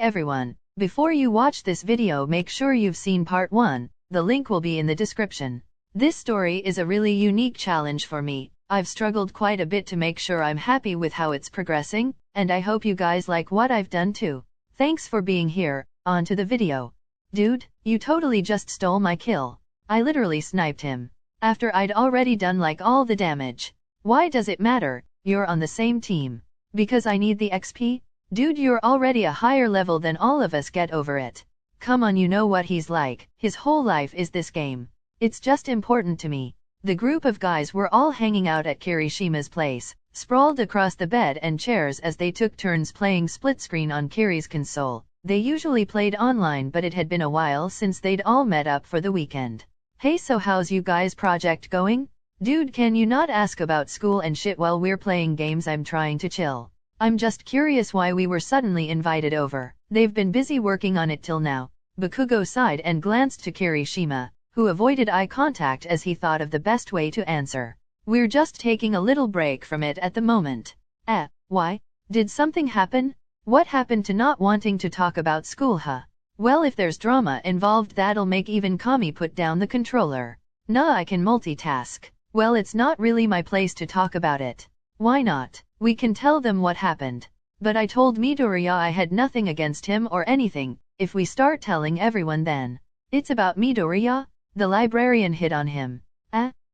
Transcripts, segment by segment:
everyone, before you watch this video make sure you've seen part 1, the link will be in the description. This story is a really unique challenge for me. I've struggled quite a bit to make sure I'm happy with how it's progressing, and I hope you guys like what I've done too. Thanks for being here, on to the video. Dude, you totally just stole my kill. I literally sniped him. After I'd already done like all the damage. Why does it matter? You're on the same team. Because I need the XP? Dude, you're already a higher level than all of us, get over it. Come on, you know what he's like, his whole life is this game. It's just important to me. The group of guys were all hanging out at Kirishima's place, sprawled across the bed and chairs as they took turns playing split screen on Kiri's console. They usually played online, but it had been a while since they'd all met up for the weekend. Hey, so how's you guys' project going? Dude, can you not ask about school and shit while we're playing games? I'm trying to chill. I'm just curious why we were suddenly invited over. They've been busy working on it till now. Bakugo sighed and glanced to Kirishima, who avoided eye contact as he thought of the best way to answer. We're just taking a little break from it at the moment. Why? Did something happen? What happened to not wanting to talk about school, huh? Well, if there's drama involved, that'll make even Kami put down the controller. Nah, I can multitask. Well, it's not really my place to talk about it. Why not? We can tell them what happened. But I told Midoriya I had nothing against him or anything. If we start telling everyone, then it's about Midoriya? The librarian hit on him.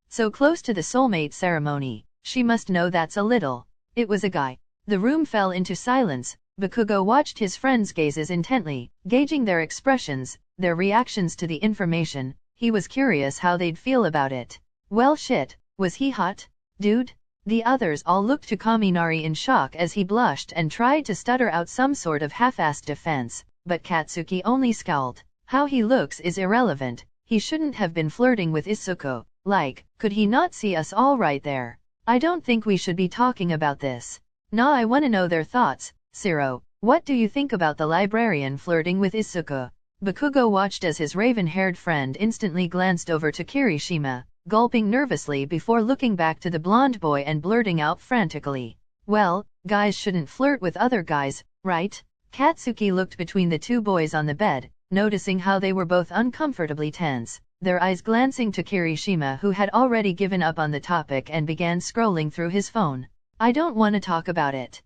So close to the soulmate ceremony. She must know that's a little. It was a guy. The room fell into silence. Bakugo watched his friends' gazes intently, gauging their expressions, their reactions to the information. He was curious how they'd feel about it. Well, shit, was he hot? Dude? The others all looked to Kaminari in shock as he blushed and tried to stutter out some sort of half-assed defense, but Katsuki only scowled. How he looks is irrelevant. He shouldn't have been flirting with Isuko. Like, could he not see us all right there? I don't think we should be talking about this. Nah, I wanna know their thoughts. Siro, what do you think about the librarian flirting with Isuko? Bakugo watched as his raven-haired friend instantly glanced over to Kirishima, gulping nervously before looking back to the blonde boy and blurting out frantically. Well, guys shouldn't flirt with other guys, right? Katsuki looked between the two boys on the bed, noticing how they were both uncomfortably tense, their eyes glancing to Kirishima, who had already given up on the topic and began scrolling through his phone. I don't want to talk about it.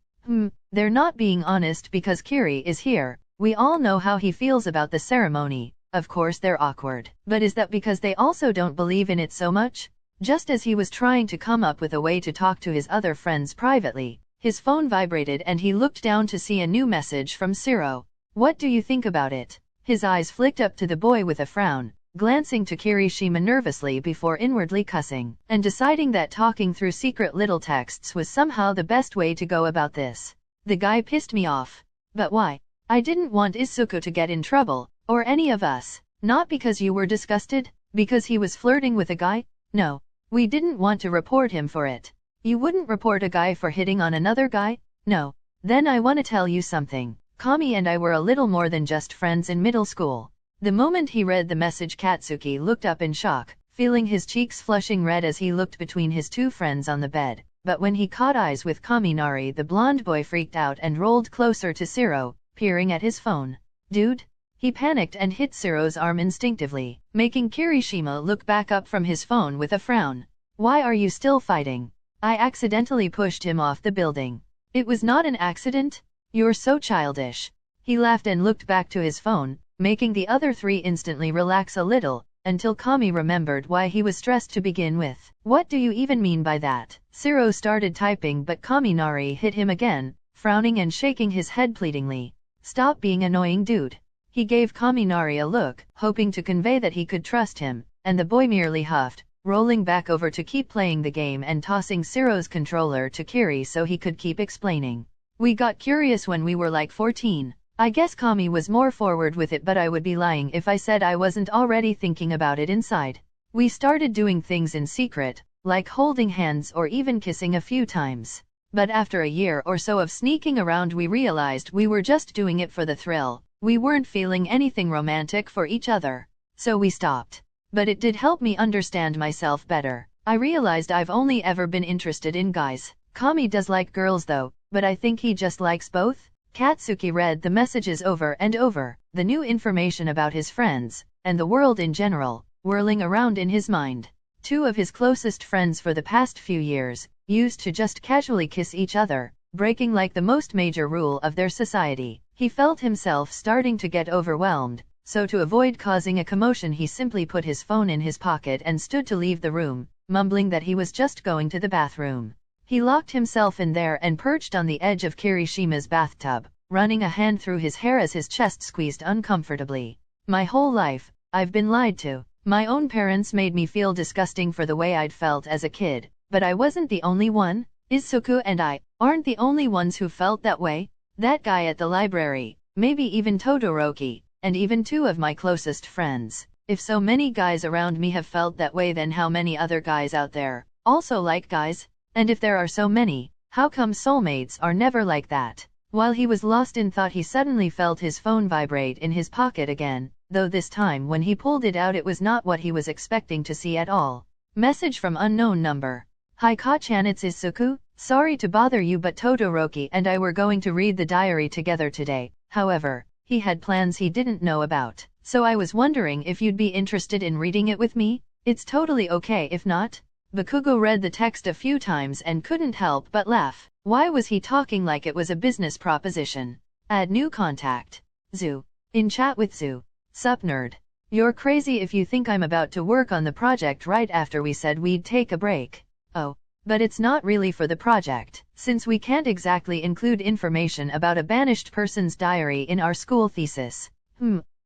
They're not being honest because Kiri is here. We all know how he feels about the ceremony. Of course they're awkward. But is that because they also don't believe in it so much? Just as he was trying to come up with a way to talk to his other friends privately, his phone vibrated and he looked down to see a new message from Siro. What do you think about it? His eyes flicked up to the boy with a frown, glancing to Kirishima nervously before inwardly cussing, and deciding that talking through secret little texts was somehow the best way to go about this. The guy pissed me off. But why? I didn't want Isuko to get in trouble, or any of us. Not because you were disgusted? Because he was flirting with a guy? No. We didn't want to report him for it. You wouldn't report a guy for hitting on another guy? No. Then I want to tell you something. Kami and I were a little more than just friends in middle school. The moment he read the message, Katsuki looked up in shock, feeling his cheeks flushing red as he looked between his two friends on the bed. But when he caught eyes with Kaminari, the blonde boy freaked out and rolled closer to Siro, peering at his phone. Dude? He panicked and hit Siro's arm instinctively, making Kirishima look back up from his phone with a frown. Why are you still fighting? I accidentally pushed him off the building. It was not an accident? You're so childish. He laughed and looked back to his phone, making the other three instantly relax a little, until Kami remembered why he was stressed to begin with. What do you even mean by that? Siro started typing, but Kaminari hit him again, frowning and shaking his head pleadingly. Stop being annoying, dude. He gave Kaminari a look, hoping to convey that he could trust him, and the boy merely huffed, rolling back over to keep playing the game and tossing Siro's controller to Kiri so he could keep explaining. We got curious when we were like 14. I guess Kami was more forward with it, but I would be lying if I said I wasn't already thinking about it inside. We started doing things in secret, like holding hands or even kissing a few times. But after a year or so of sneaking around, we realized we were just doing it for the thrill. We weren't feeling anything romantic for each other. So we stopped. But it did help me understand myself better. I realized I've only ever been interested in guys. Kami does like girls though, but I think he just likes both. Katsuki read the messages over and over, the new information about his friends, and the world in general, whirling around in his mind. Two of his closest friends for the past few years used to just casually kiss each other, breaking like the most major rule of their society. He felt himself starting to get overwhelmed, so to avoid causing a commotion he simply put his phone in his pocket and stood to leave the room, mumbling that he was just going to the bathroom. He locked himself in there and perched on the edge of Kirishima's bathtub, running a hand through his hair as his chest squeezed uncomfortably. My whole life, I've been lied to. My own parents made me feel disgusting for the way I'd felt as a kid, but I wasn't the only one. Izuku and I aren't the only ones who felt that way. That guy at the library, maybe even Todoroki, and even two of my closest friends. If so many guys around me have felt that way, then how many other guys out there also like guys? And if there are so many, how come soulmates are never like that? While he was lost in thought, he suddenly felt his phone vibrate in his pocket again, though this time when he pulled it out it was not what he was expecting to see at all. Message from unknown number. Hi Ka-chan, it's Izuku. Sorry to bother you, but Todoroki and I were going to read the diary together today. However, he had plans he didn't know about, so I was wondering if you'd be interested in reading it with me. It's totally okay if not. Bakugo read the text a few times and couldn't help but laugh. Why was he talking like it was a business proposition? Add new contact. Zoo. In chat with Zoo. Sup nerd. You're crazy if you think I'm about to work on the project right after we said we'd take a break. Oh, but it's not really for the project, since we can't exactly include information about a banished person's diary in our school thesis.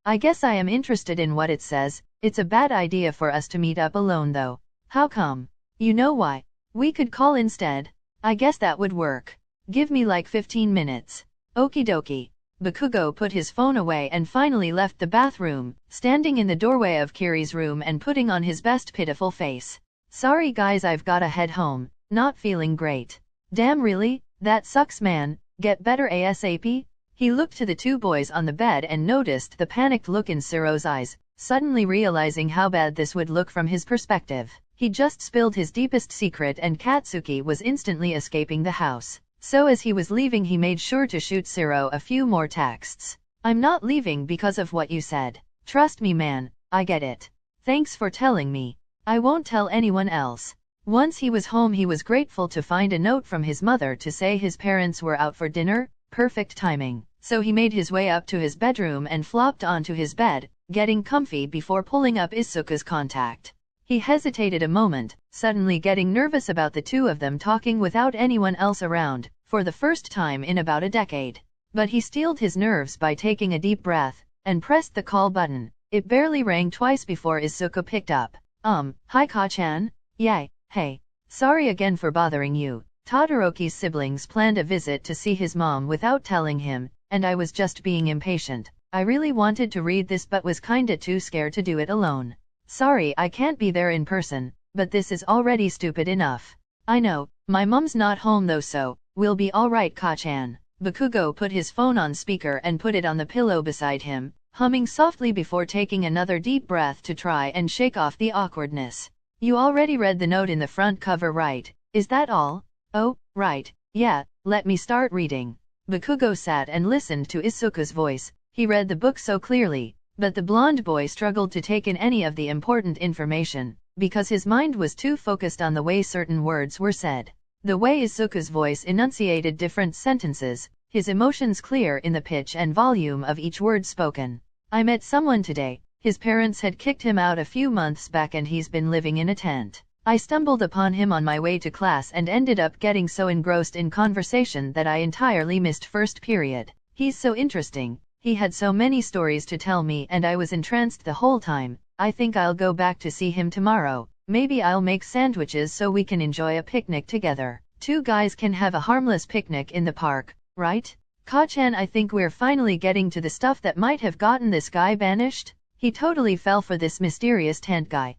I guess I am interested in what it says. It's a bad idea for us to meet up alone though. How come? You know why? We could call instead. I guess that would work. Give me like 15 minutes. Okie dokie. Bakugo put his phone away and finally left the bathroom, standing in the doorway of Kiri's room and putting on his best pitiful face. Sorry guys, I've gotta head home. Not feeling great. Damn, really? That sucks, man. Get better ASAP? He looked to the two boys on the bed and noticed the panicked look in Siro's eyes, suddenly realizing how bad this would look from his perspective. He just spilled his deepest secret and Katsuki was instantly escaping the house. So as he was leaving he made sure to shoot Siro a few more texts. I'm not leaving because of what you said. Trust me man, I get it. Thanks for telling me. I won't tell anyone else. Once he was home he was grateful to find a note from his mother to say his parents were out for dinner. Perfect timing. So he made his way up to his bedroom and flopped onto his bed, getting comfy before pulling up Izuku's contact. He hesitated a moment, suddenly getting nervous about the two of them talking without anyone else around, for the first time in about a decade. But he steeled his nerves by taking a deep breath, and pressed the call button. It barely rang twice before Izuku picked up. Hi Ka-chan? Yay, hey. Sorry again for bothering you. Todoroki's siblings planned a visit to see his mom without telling him, and I was just being impatient. I really wanted to read this but was kinda too scared to do it alone. Sorry I can't be there in person, but this is already stupid enough. I know, my mom's not home though, so we'll be alright Ka-chan. Bakugo put his phone on speaker and put it on the pillow beside him, humming softly before taking another deep breath to try and shake off the awkwardness. You already read the note in the front cover, right? Is that all? Oh, right, yeah, let me start reading. Bakugo sat and listened to Izuku's voice. He read the book so clearly, but the blonde boy struggled to take in any of the important information, because his mind was too focused on the way certain words were said. The way Izuku's voice enunciated different sentences, his emotions clear in the pitch and volume of each word spoken. I met someone today. His parents had kicked him out a few months back and he's been living in a tent. I stumbled upon him on my way to class and ended up getting so engrossed in conversation that I entirely missed first period. He's so interesting. He had so many stories to tell me and I was entranced the whole time. I think I'll go back to see him tomorrow. Maybe I'll make sandwiches so we can enjoy a picnic together. Two guys can have a harmless picnic in the park, right? Ka-chan, I think we're finally getting to the stuff that might have gotten this guy banished. He totally fell for this mysterious tent guy.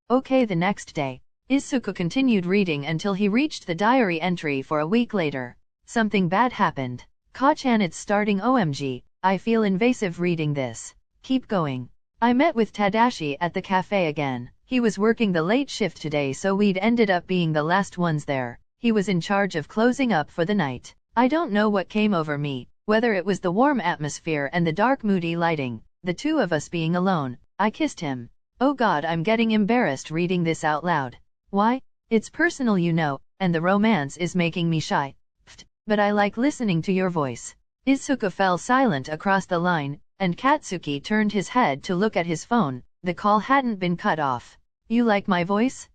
Okay. The next day, Izuku continued reading until he reached the diary entry for a week later. Something bad happened. Ka-chan, it's starting. OMG. I feel invasive reading this. Keep going. I met with Tadashi at the cafe again. He was working the late shift today, so we'd ended up being the last ones there. He was in charge of closing up for the night. I don't know what came over me, Whether it was the warm atmosphere and the dark moody lighting, the two of us being alone, I kissed him. Oh God, I'm getting embarrassed reading this out loud. Why? It's personal, you know, and the romance is making me shy. Pfft, but I like listening to your voice. Izuku fell silent across the line, and Katsuki turned his head to look at his phone. The call hadn't been cut off. You like my voice?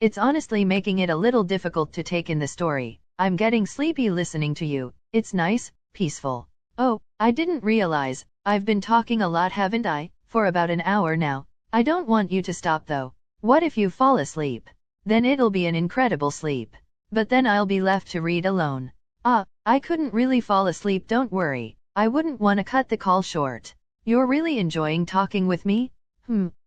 It's honestly making it a little difficult to take in the story. I'm getting sleepy listening to you. It's nice, peaceful. Oh, I didn't realize, I've been talking a lot, haven't I? For about an hour now. I don't want you to stop though. What if you fall asleep? Then it'll be an incredible sleep. But then I'll be left to read alone. I couldn't really fall asleep, don't worry. I wouldn't want to cut the call short. You're really enjoying talking with me?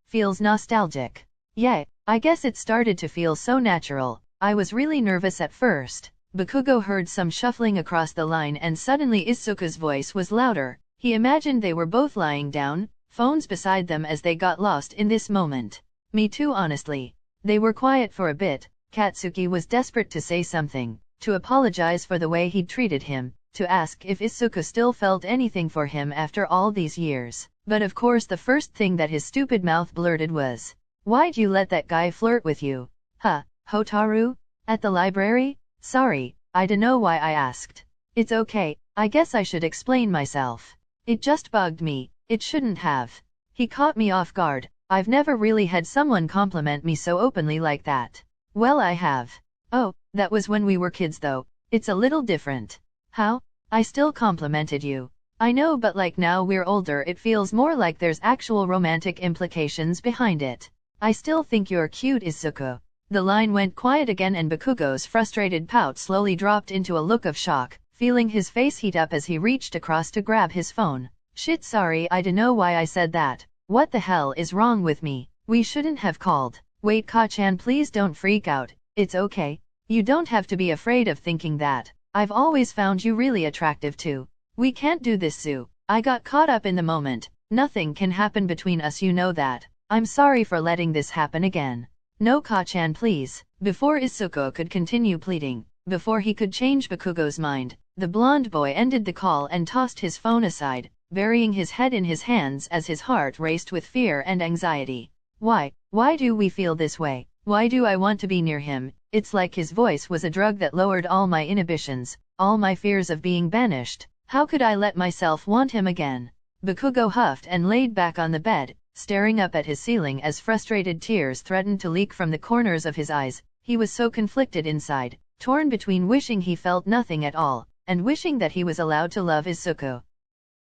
Feels nostalgic. Yeah, I guess it started to feel so natural. I was really nervous at first. Bakugo heard some shuffling across the line and suddenly Izuku's voice was louder. He imagined they were both lying down, phones beside them as they got lost in this moment. Me too, honestly. They were quiet for a bit. Katsuki was desperate to say something, to apologize for the way he'd treated him, to ask if Izuku still felt anything for him after all these years. But of course the first thing that his stupid mouth blurted was, "Why'd you let that guy flirt with you?" Hotaru? At the library? Sorry, I dunno why I asked. It's okay, I guess I should explain myself. It just bugged me, it shouldn't have. He caught me off guard. I've never really had someone compliment me so openly like that. Well, I have. Oh, that was when we were kids though. It's a little different. How? I still complimented you. I know, but like now we're older it feels more like there's actual romantic implications behind it. I still think you're cute, Izuku. The line went quiet again and Bakugo's frustrated pout slowly dropped into a look of shock, feeling his face heat up as he reached across to grab his phone. Shit, sorry, I dunno why I said that. What the hell is wrong with me? We shouldn't have called. Wait, Ka-chan, please don't freak out. It's okay. You don't have to be afraid of thinking that. I've always found you really attractive too. We can't do this, Sue. I got caught up in the moment. Nothing can happen between us, you know that. I'm sorry for letting this happen again. No, Ka-chan, please. Before Izuku could continue pleading, before he could change Bakugo's mind, the blonde boy ended the call and tossed his phone aside, burying his head in his hands as his heart raced with fear and anxiety. Why do we feel this way? Why do I want to be near him? It's like his voice was a drug that lowered all my inhibitions, all my fears of being banished. How could I let myself want him again? Bakugo huffed and laid back on the bed, staring up at his ceiling as frustrated tears threatened to leak from the corners of his eyes. He was so conflicted inside, torn between wishing he felt nothing at all, and wishing that he was allowed to love Izuku.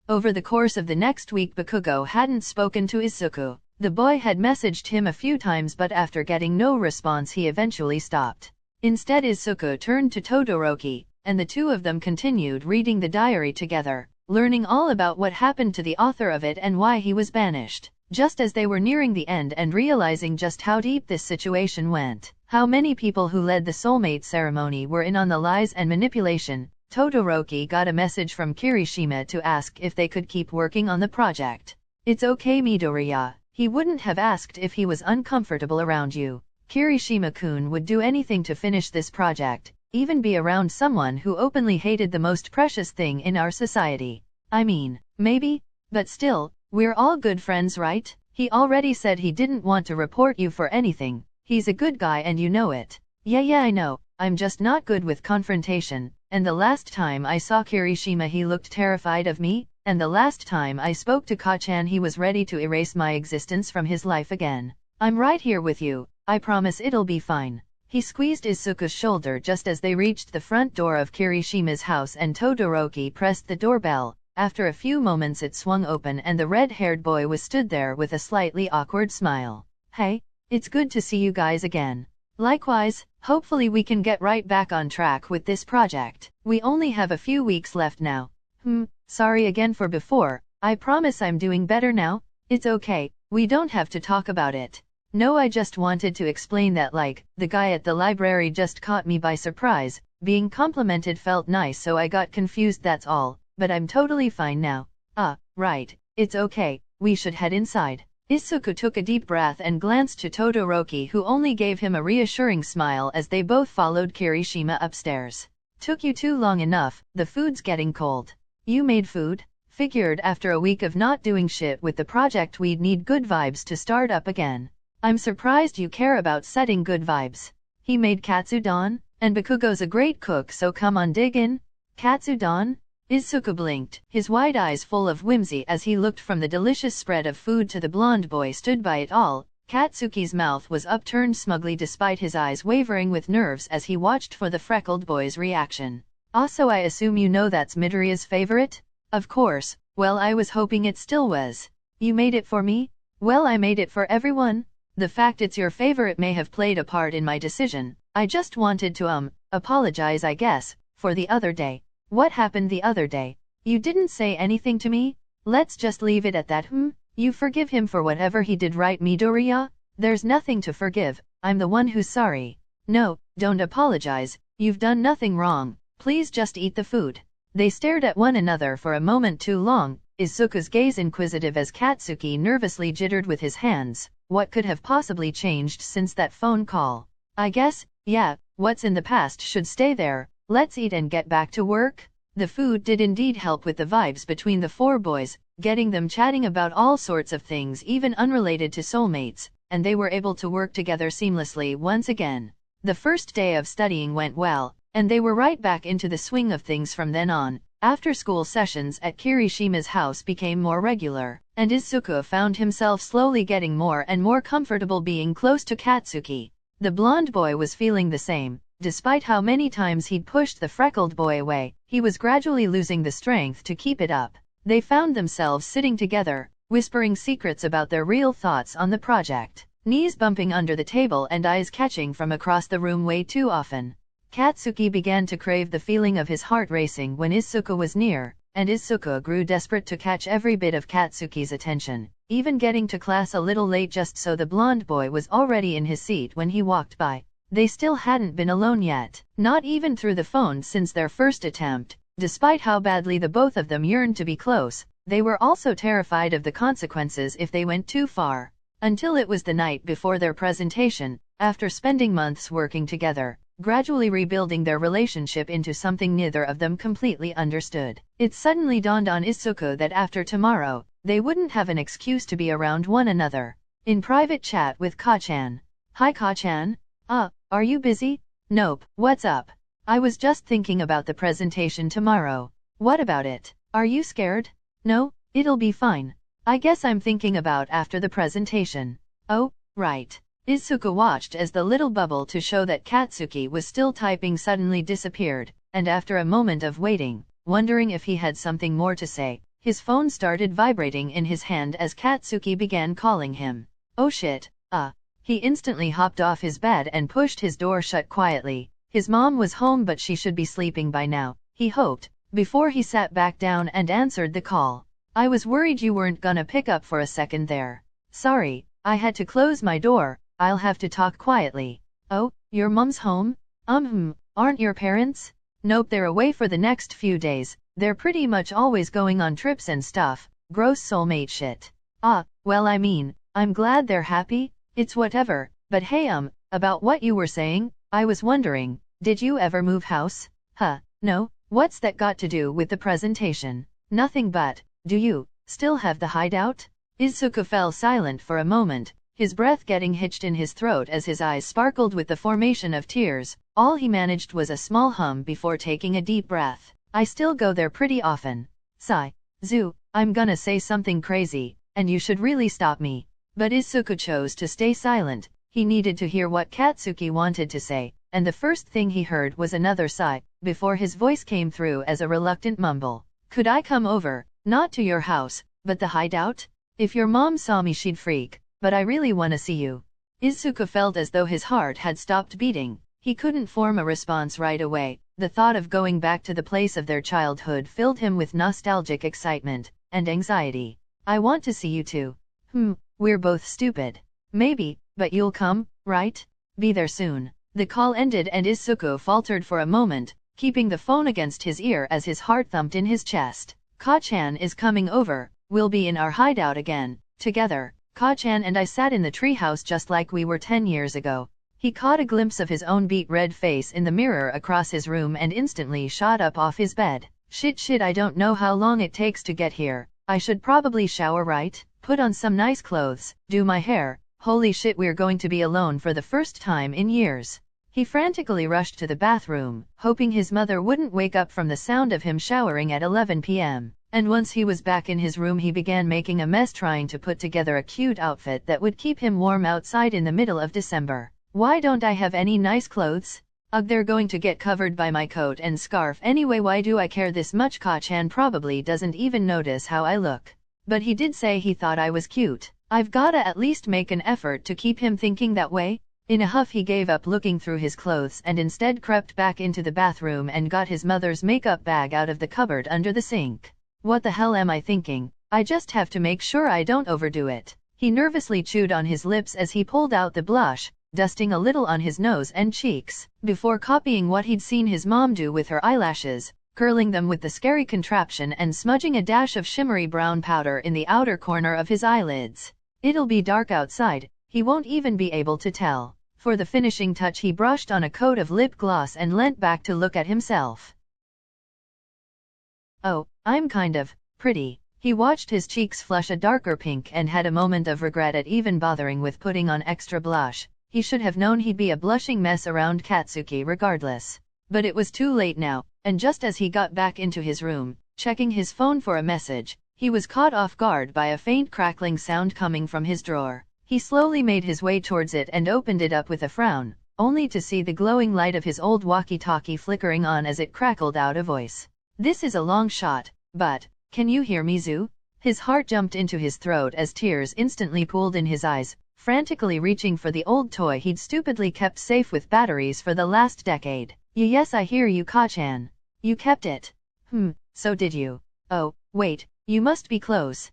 Over the course of the next week Bakugo hadn't spoken to Izuku. The boy had messaged him a few times, but after getting no response he eventually stopped. Instead Izuku turned to Todoroki, and the two of them continued reading the diary together, learning all about what happened to the author of it and why he was banished. Just as they were nearing the end and realizing just how deep this situation went, how many people who led the soulmate ceremony were in on the lies and manipulation, Todoroki got a message from Kirishima to ask if they could keep working on the project. It's okay, Midoriya. He wouldn't have asked if he was uncomfortable around you. Kirishima-kun would do anything to finish this project, even be around someone who openly hated the most precious thing in our society. I mean, maybe, but still, we're all good friends, right? He already said he didn't want to report you for anything. He's a good guy and you know it. Yeah, I know. I'm just not good with confrontation, and the last time I saw Kirishima he looked terrified of me, and the last time I spoke to Ka-chan he was ready to erase my existence from his life again. I'm right here with you. I promise it'll be fine. He squeezed Izuku's shoulder just as they reached the front door of Kirishima's house and Todoroki pressed the doorbell. After a few moments it swung open and the red-haired boy was stood there with a slightly awkward smile. Hey, it's good to see you guys again. Likewise, hopefully we can get right back on track with this project. We only have a few weeks left now. Sorry again for before. I promise I'm doing better now. It's okay, we don't have to talk about it. No, I just wanted to explain that the guy at the library just caught me by surprise. Being complimented felt nice so I got confused, that's all. But I'm totally fine now. Right. It's okay, we should head inside. Izuku took a deep breath and glanced to Todoroki who only gave him a reassuring smile as they both followed Kirishima upstairs. Took you too long enough, the food's getting cold. You made food? Figured after a week of not doing shit with the project we'd need good vibes to start up again. I'm surprised you care about setting good vibes. He made katsudon, and Bakugo's a great cook, so come on, dig in. Katsudon? Izuku blinked, his wide eyes full of whimsy as he looked from the delicious spread of food to the blonde boy stood by it all. Katsuki's mouth was upturned smugly despite his eyes wavering with nerves as he watched for the freckled boy's reaction. Also, I assume you know that's Midoriya's favorite? Of course. Well, I was hoping it still was. You made it for me? Well, I made it for everyone. The fact it's your favorite may have played a part in my decision. I just wanted to apologize, I guess, for the other day. What happened the other day? You didn't say anything to me? Let's just leave it at that. You forgive him for whatever he did, right, Midoriya? There's nothing to forgive. I'm the one who's sorry. No, don't apologize. You've done nothing wrong. Please just eat the food. They stared at one another for a moment too long, Izuku's gaze inquisitive as Katsuki nervously jittered with his hands. What could have possibly changed since that phone call? I guess, yeah, what's in the past should stay there. Let's eat and get back to work. The food did indeed help with the vibes between the four boys, getting them chatting about all sorts of things even unrelated to soulmates, and they were able to work together seamlessly once again. The first day of studying went well, and they were right back into the swing of things from then on. After-school sessions at Kirishima's house became more regular, and Izuku found himself slowly getting more and more comfortable being close to Katsuki. The blonde boy was feeling the same. Despite how many times he'd pushed the freckled boy away, he was gradually losing the strength to keep it up. They found themselves sitting together, whispering secrets about their real thoughts on the project, knees bumping under the table and eyes catching from across the room way too often. Katsuki began to crave the feeling of his heart racing when Izuku was near, and Izuku grew desperate to catch every bit of Katsuki's attention, even getting to class a little late just so the blonde boy was already in his seat when he walked by. They still hadn't been alone yet, not even through the phone since their first attempt. Despite how badly the both of them yearned to be close, they were also terrified of the consequences if they went too far. Until it was the night before their presentation, after spending months working together, gradually rebuilding their relationship into something neither of them completely understood. It suddenly dawned on Izuku that after tomorrow, they wouldn't have an excuse to be around one another. In private chat with Ka-chan. Hi Ka-chan. Are you busy? Nope. What's up? I was just thinking about the presentation tomorrow. What about it? Are you scared? No, it'll be fine. I guess I'm thinking about after the presentation. Oh, right. Izuku watched as the little bubble to show that Katsuki was still typing suddenly disappeared, and after a moment of waiting, wondering if he had something more to say, his phone started vibrating in his hand as Katsuki began calling him. Oh shit, He instantly hopped off his bed and pushed his door shut quietly. His mom was home but she should be sleeping by now, he hoped, before he sat back down and answered the call. I was worried you weren't gonna pick up for a second there. Sorry, I had to close my door. I'll have to talk quietly. Oh, your mom's home? Aren't your parents? Nope, they're away for the next few days. They're pretty much always going on trips and stuff. Gross soulmate shit. Well, I mean, I'm glad they're happy. It's whatever, but hey, about what you were saying, I was wondering, did you ever move house? No, what's that got to do with the presentation? Nothing but, do you still have the hideout? Izuku fell silent for a moment, his breath getting hitched in his throat as his eyes sparkled with the formation of tears. All he managed was a small hum before taking a deep breath. I still go there pretty often. Sigh. Zoo, I'm gonna say something crazy, and you should really stop me. But Izuku chose to stay silent. He needed to hear what Katsuki wanted to say, and the first thing he heard was another sigh, before his voice came through as a reluctant mumble. Could I come over? Not to your house, but the hideout? If your mom saw me she'd freak, but I really wanna see you. Izuku felt as though his heart had stopped beating. He couldn't form a response right away. The thought of going back to the place of their childhood filled him with nostalgic excitement and anxiety. I want to see you too. We're both stupid. Maybe, but you'll come, right? Be there soon. The call ended and Izuku faltered for a moment, keeping the phone against his ear as his heart thumped in his chest. Ka-chan is coming over. We'll be in our hideout again, together. Ka-chan and I sat in the treehouse just like we were 10 years ago. He caught a glimpse of his own beet red face in the mirror across his room and instantly shot up off his bed. Shit, I don't know how long it takes to get here. I should probably shower, right? Put on some nice clothes, do my hair. Holy shit, we're going to be alone for the first time in years. He frantically rushed to the bathroom, hoping his mother wouldn't wake up from the sound of him showering at 11 p.m. And once he was back in his room, he began making a mess trying to put together a cute outfit that would keep him warm outside in the middle of December. Why don't I have any nice clothes? Ugh, they're going to get covered by my coat and scarf anyway. Why do I care this much? Ka-chan probably doesn't even notice how I look. But he did say he thought I was cute. I've gotta at least make an effort to keep him thinking that way. In a huff, he gave up looking through his clothes and instead crept back into the bathroom and got his mother's makeup bag out of the cupboard under the sink. What the hell am I thinking? I just have to make sure I don't overdo it. He nervously chewed on his lips as he pulled out the blush, dusting a little on his nose and cheeks, before copying what he'd seen his mom do with her eyelashes, curling them with the scary contraption and smudging a dash of shimmery brown powder in the outer corner of his eyelids. It'll be dark outside. He won't even be able to tell. For the finishing touch, he brushed on a coat of lip gloss and leant back to look at himself. Oh, I'm kind of pretty. He watched his cheeks flush a darker pink and had a moment of regret at even bothering with putting on extra blush. He should have known he'd be a blushing mess around Katsuki regardless. But it was too late now, and just as he got back into his room, checking his phone for a message, he was caught off guard by a faint crackling sound coming from his drawer. He slowly made his way towards it and opened it up with a frown, only to see the glowing light of his old walkie-talkie flickering on as it crackled out a voice. This is a long shot, but, can you hear me, Zoo? His heart jumped into his throat as tears instantly pooled in his eyes, frantically reaching for the old toy he'd stupidly kept safe with batteries for the last decade. Yes, I hear you, Ka-chan. You kept it. So did you. Oh, wait, you must be close.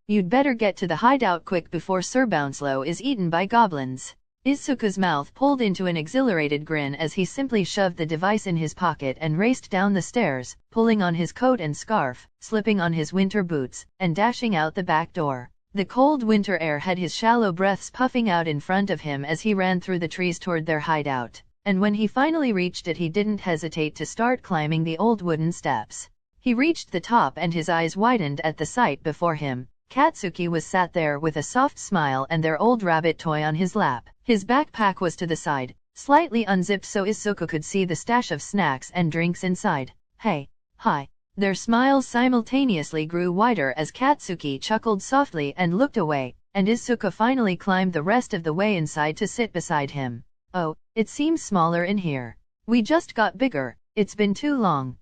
You'd better get to the hideout quick before Sir Bouncelo is eaten by goblins. Izuku's mouth pulled into an exhilarated grin as he simply shoved the device in his pocket and raced down the stairs, pulling on his coat and scarf, slipping on his winter boots, and dashing out the back door. The cold winter air had his shallow breaths puffing out in front of him as he ran through the trees toward their hideout, and when he finally reached it, he didn't hesitate to start climbing the old wooden steps. He reached the top and his eyes widened at the sight before him. Katsuki was sat there with a soft smile and their old rabbit toy on his lap. His backpack was to the side, slightly unzipped so Izuku could see the stash of snacks and drinks inside. Hey, hi. Their smiles simultaneously grew wider as Katsuki chuckled softly and looked away, and Izuku finally climbed the rest of the way inside to sit beside him. Oh, it seems smaller in here. We just got bigger. It's been too long.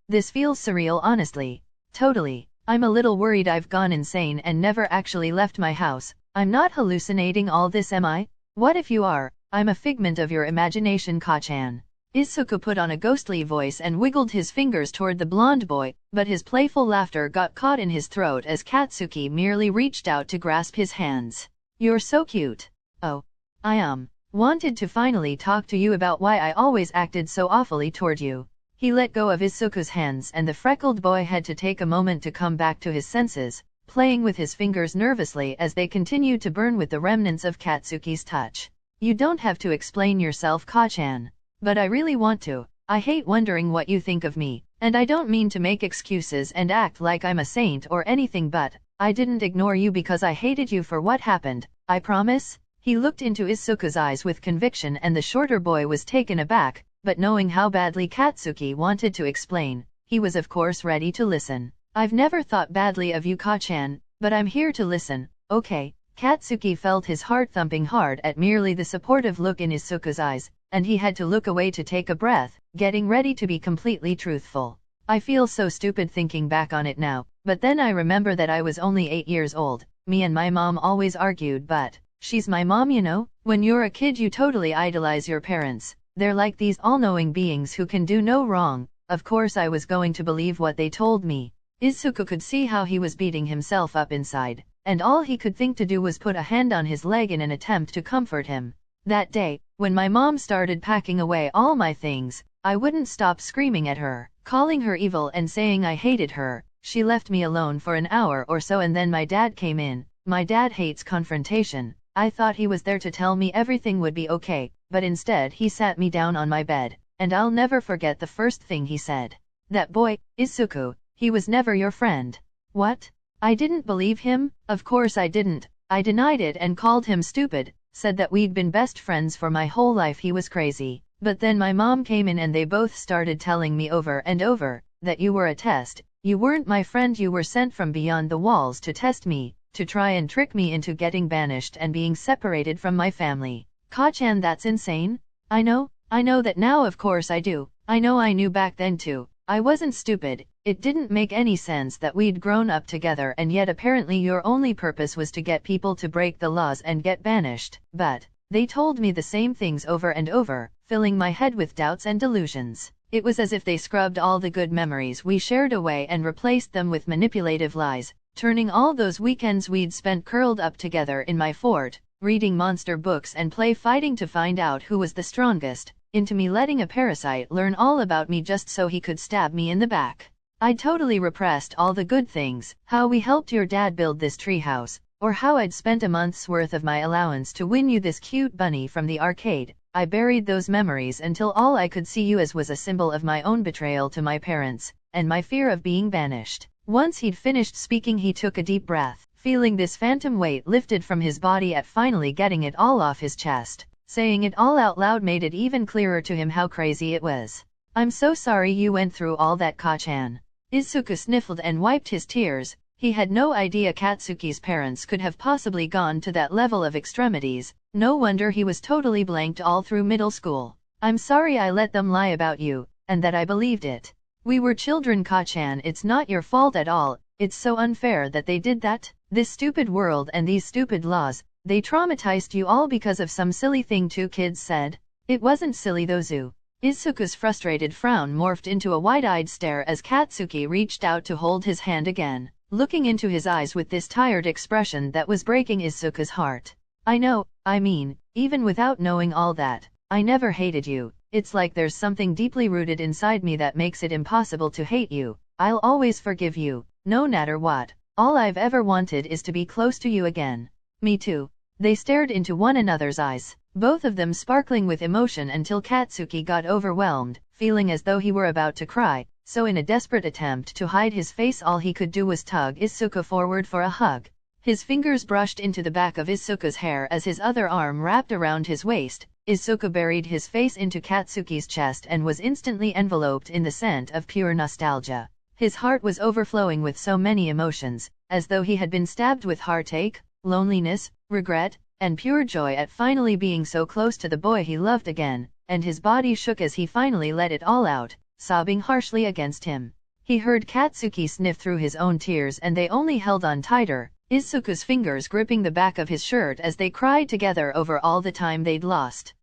This feels surreal, honestly. Totally. I'm a little worried I've gone insane and never actually left my house. I'm not hallucinating all this, am I? What if you are? I'm a figment of your imagination, Ka-chan. Izuku put on a ghostly voice and wiggled his fingers toward the blonde boy, but his playful laughter got caught in his throat as Katsuki merely reached out to grasp his hands. You're so cute. Oh, I wanted to finally talk to you about why I always acted so awfully toward you. He let go of Izuku's hands and the freckled boy had to take a moment to come back to his senses, playing with his fingers nervously as they continued to burn with the remnants of Katsuki's touch. You don't have to explain yourself, Ka-chan. But I really want to. I hate wondering what you think of me, and I don't mean to make excuses and act like I'm a saint or anything, but I didn't ignore you because I hated you for what happened, I promise. He looked into Izuku's eyes with conviction and the shorter boy was taken aback, but knowing how badly Katsuki wanted to explain, he was of course ready to listen. I've never thought badly of you, Ka-chan, but I'm here to listen, okay? Katsuki felt his heart thumping hard at merely the supportive look in Izuku's eyes, and he had to look away to take a breath, getting ready to be completely truthful. I feel so stupid thinking back on it now, but then I remember that I was only 8 years old. Me and my mom always argued, but she's my mom, you know? When you're a kid you totally idolize your parents. They're like these all-knowing beings who can do no wrong. Of course I was going to believe what they told me. Izuku could see how he was beating himself up inside, and all he could think to do was put a hand on his leg in an attempt to comfort him. That day, when my mom started packing away all my things, I wouldn't stop screaming at her, calling her evil and saying I hated her. She left me alone for an hour or so and then my dad came in. My dad hates confrontation. I thought he was there to tell me everything would be okay, but instead he sat me down on my bed, and I'll never forget the first thing he said. That boy, Izuku, he was never your friend. What? I didn't believe him? Of course I didn't. I denied it and called him stupid, said that we'd been best friends for my whole life. He was crazy. But then my mom came in and they both started telling me over and over that you were a test. You weren't my friend, you were sent from beyond the walls to test me, to try and trick me into getting banished and being separated from my family. Ka-chan, that's insane. I know that now, of course I do. I know I knew back then too. I wasn't stupid. It didn't make any sense that we'd grown up together and yet apparently your only purpose was to get people to break the laws and get banished. But they told me the same things over and over, filling my head with doubts and delusions. It was as if they scrubbed all the good memories we shared away and replaced them with manipulative lies, turning all those weekends we'd spent curled up together in my fort, reading monster books and fighting to find out who was the strongest, into me letting a parasite learn all about me just so he could stab me in the back. I'd totally repressed all the good things, how we helped your dad build this treehouse, or how I'd spent a month's worth of my allowance to win you this cute bunny from the arcade. I buried those memories until all I could see you as was a symbol of my own betrayal to my parents, and my fear of being banished. Once he'd finished speaking, he took a deep breath, feeling this phantom weight lifted from his body at finally getting it all off his chest. Saying it all out loud made it even clearer to him how crazy it was. I'm so sorry you went through all that, Ka-chan. Izuku sniffled and wiped his tears. He had no idea Katsuki's parents could have possibly gone to that level of extremities. No wonder he was totally blanked all through middle school. I'm sorry I let them lie about you, and that I believed it. We were children, Ka-chan, it's not your fault at all. It's so unfair that they did that. This stupid world and these stupid laws, they traumatized you all because of some silly thing two kids said. It wasn't silly though, Zu. Izuku's frustrated frown morphed into a wide-eyed stare as Katsuki reached out to hold his hand again, looking into his eyes with this tired expression that was breaking Izuku's heart. I mean, even without knowing all that, I never hated you. It's like there's something deeply rooted inside me that makes it impossible to hate you. I'll always forgive you, no matter what. All I've ever wanted is to be close to you again. Me too. They stared into one another's eyes, both of them sparkling with emotion until Katsuki got overwhelmed, feeling as though he were about to cry, so in a desperate attempt to hide his face all he could do was tug Izuku forward for a hug. His fingers brushed into the back of Izuku's hair as his other arm wrapped around his waist. Izuku buried his face into Katsuki's chest and was instantly enveloped in the scent of pure nostalgia. His heart was overflowing with so many emotions, as though he had been stabbed with heartache, loneliness, regret, and pure joy at finally being so close to the boy he loved again, and his body shook as he finally let it all out, sobbing harshly against him. He heard Katsuki sniff through his own tears and they only held on tighter, Izuku's fingers gripping the back of his shirt as they cried together over all the time they'd lost.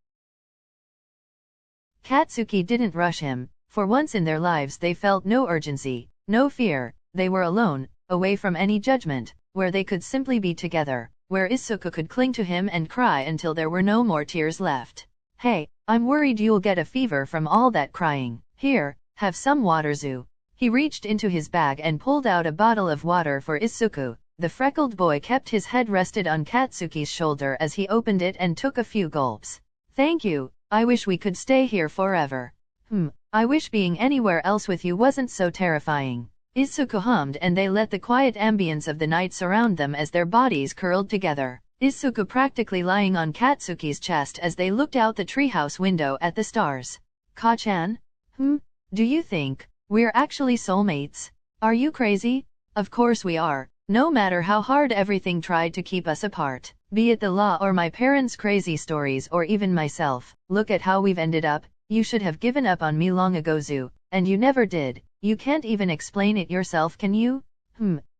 Katsuki didn't rush him. For once in their lives they felt no urgency, no fear. They were alone, away from any judgment, where they could simply be together, where Izuku could cling to him and cry until there were no more tears left. Hey, I'm worried you'll get a fever from all that crying. Here, have some water, Zu. He reached into his bag and pulled out a bottle of water for Izuku. The freckled boy kept his head rested on Katsuki's shoulder as he opened it and took a few gulps. Thank you, I wish we could stay here forever. I wish being anywhere else with you wasn't so terrifying. Izuku hummed and they let the quiet ambience of the night surround them as their bodies curled together. Izuku practically lying on Katsuki's chest as they looked out the treehouse window at the stars. Ka-chan? Do you think we're actually soulmates? Are you crazy? Of course we are. No matter how hard everything tried to keep us apart, be it the law or my parents' crazy stories or even myself, look at how we've ended up. You should have given up on me long ago, Zu, and you never did. You can't even explain it yourself, can you?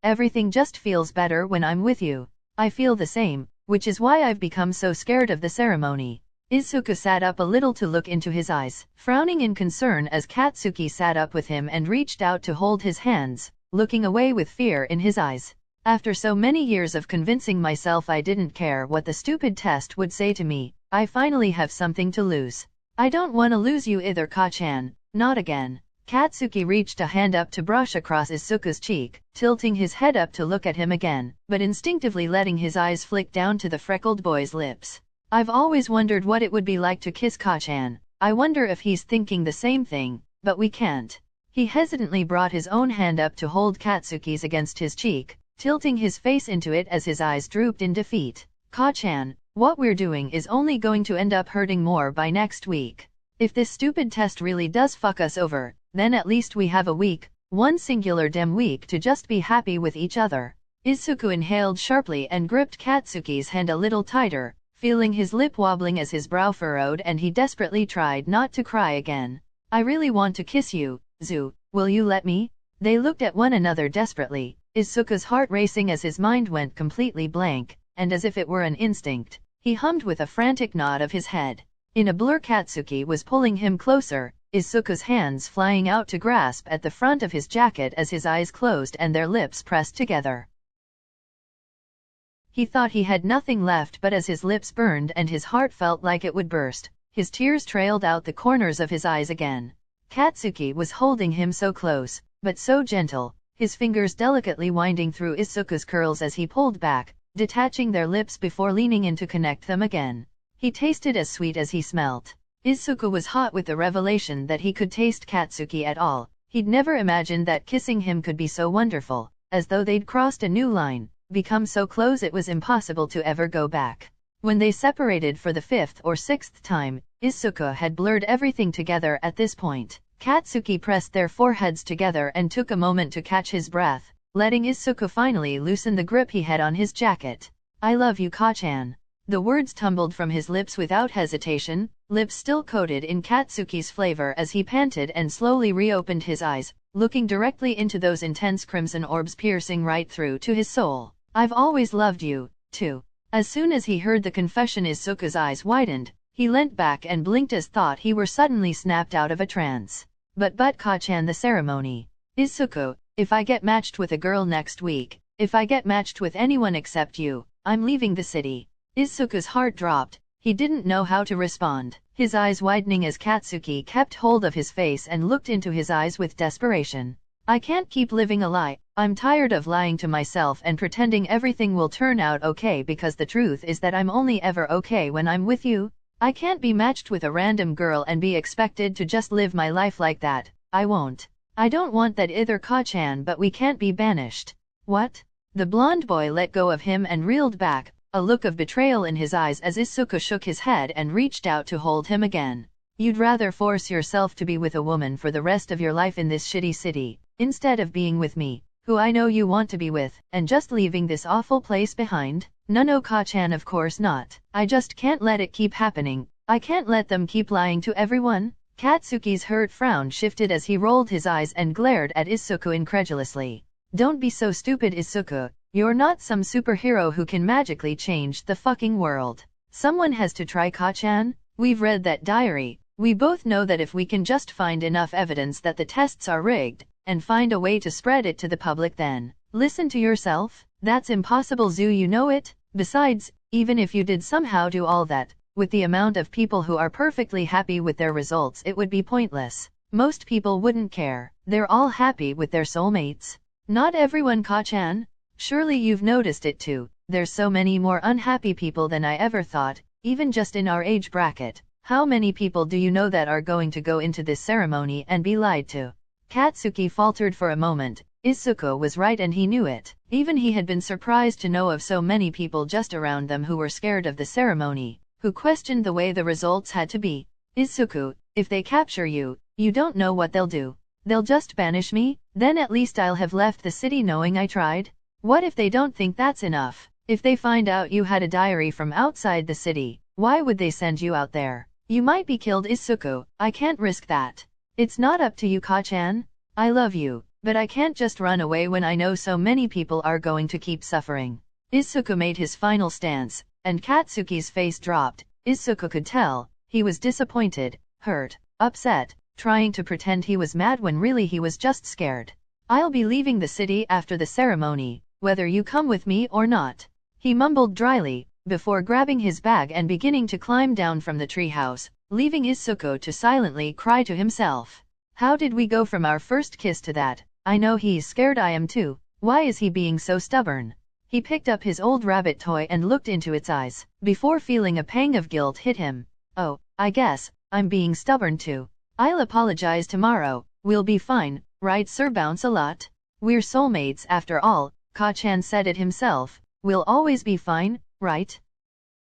Everything just feels better when I'm with you. I feel the same, which is why I've become so scared of the ceremony. Izuku sat up a little to look into his eyes, frowning in concern as Katsuki sat up with him and reached out to hold his hands, looking away with fear in his eyes. After so many years of convincing myself I didn't care what the stupid test would say to me, I finally have something to lose. I don't want to lose you either, Ka-chan, not again. Katsuki reached a hand up to brush across Izuku's cheek, tilting his head up to look at him again, but instinctively letting his eyes flick down to the freckled boy's lips. I've always wondered what it would be like to kiss Ka-chan. I wonder if he's thinking the same thing, but we can't. He hesitantly brought his own hand up to hold Katsuki's against his cheek, tilting his face into it as his eyes drooped in defeat. "Ka-chan, what we're doing is only going to end up hurting more by next week. If this stupid test really does fuck us over, then at least we have a week, one singular damn week to just be happy with each other." Izuku inhaled sharply and gripped Katsuki's hand a little tighter, feeling his lip wobbling as his brow furrowed and he desperately tried not to cry again. "I really want to kiss you, Zu, will you let me?" They looked at one another desperately, Izuku's heart racing as his mind went completely blank, and as if it were an instinct, he hummed with a frantic nod of his head. In a blur Katsuki was pulling him closer, Izuku's hands flying out to grasp at the front of his jacket as his eyes closed and their lips pressed together. He thought he had nothing left, but as his lips burned and his heart felt like it would burst, his tears trailed out the corners of his eyes again. Katsuki was holding him so close, but so gentle, his fingers delicately winding through Izuku's curls as he pulled back, detaching their lips before leaning in to connect them again. He tasted as sweet as he smelt. Izuku was hot with the revelation that he could taste Katsuki at all. He'd never imagined that kissing him could be so wonderful, as though they'd crossed a new line, become so close it was impossible to ever go back. When they separated for the 5th or 6th time, Izuku had blurred everything together at this point. Katsuki pressed their foreheads together and took a moment to catch his breath, letting Izuku finally loosen the grip he had on his jacket. "I love you, Ka-chan." The words tumbled from his lips without hesitation, lips still coated in Katsuki's flavor as he panted and slowly reopened his eyes, looking directly into those intense crimson orbs piercing right through to his soul. "I've always loved you, too." As soon as he heard the confession, Izuku's eyes widened. He leant back and blinked as thought he were suddenly snapped out of a trance. But Ka-chan, the ceremony. "Izuku, if I get matched with a girl next week, if I get matched with anyone except you, I'm leaving the city." Izuku's heart dropped. He didn't know how to respond, his eyes widening as Katsuki kept hold of his face and looked into his eyes with desperation. "I can't keep living a lie. I'm tired of lying to myself and pretending everything will turn out okay, because the truth is that I'm only ever okay when I'm with you. I can't be matched with a random girl and be expected to just live my life like that. I won't. I don't want that either, Ka-chan, but we can't be banished." "What?" The blonde boy let go of him and reeled back, a look of betrayal in his eyes as Izuku shook his head and reached out to hold him again. "You'd rather force yourself to be with a woman for the rest of your life in this shitty city, instead of being with me, who I know you want to be with, and just leaving this awful place behind?" "No, Ka-chan, of course not. I just can't let it keep happening. I can't let them keep lying to everyone." Katsuki's hurt frown shifted as he rolled his eyes and glared at Izuku incredulously. "Don't be so stupid, Izuku. You're not some superhero who can magically change the fucking world. Someone has to try, Ka-chan. We've read that diary. We both know that if we can just find enough evidence that the tests are rigged, and find a way to spread it to the public, then listen to yourself. That's impossible, Zu, you know it. Besides, even if you did somehow do all that, with the amount of people who are perfectly happy with their results, it would be pointless. Most people wouldn't care. They're all happy with their soulmates." "Not everyone, Ka-chan. Surely you've noticed it too. There's so many more unhappy people than I ever thought, even just in our age bracket. How many people do you know that are going to go into this ceremony and be lied to?" Katsuki faltered for a moment. Izuku was right and he knew it. Even he had been surprised to know of so many people just around them who were scared of the ceremony, who questioned the way the results had to be. "Izuku, if they capture you, you don't know what they'll do. They'll just banish me? Then at least I'll have left the city knowing I tried. What if they don't think that's enough? If they find out you had a diary from outside the city, why would they send you out there? You might be killed, Izuku. I can't risk that." "It's not up to you, Ka-chan. I love you, but I can't just run away when I know so many people are going to keep suffering." Izuku made his final stance, and Katsuki's face dropped. Izuku could tell, he was disappointed, hurt, upset, trying to pretend he was mad when really he was just scared. "I'll be leaving the city after the ceremony, whether you come with me or not," he mumbled dryly, before grabbing his bag and beginning to climb down from the treehouse, leaving Izuku to silently cry to himself. How did we go from our first kiss to that? I know he's scared, I am too. Why is he being so stubborn? He picked up his old rabbit toy and looked into its eyes, before feeling a pang of guilt hit him. "Oh, I guess I'm being stubborn too. I'll apologize tomorrow. We'll be fine. right sir? Bounce a lot? We're soulmates after all, Ka-chan said it himself. We'll always be fine, right?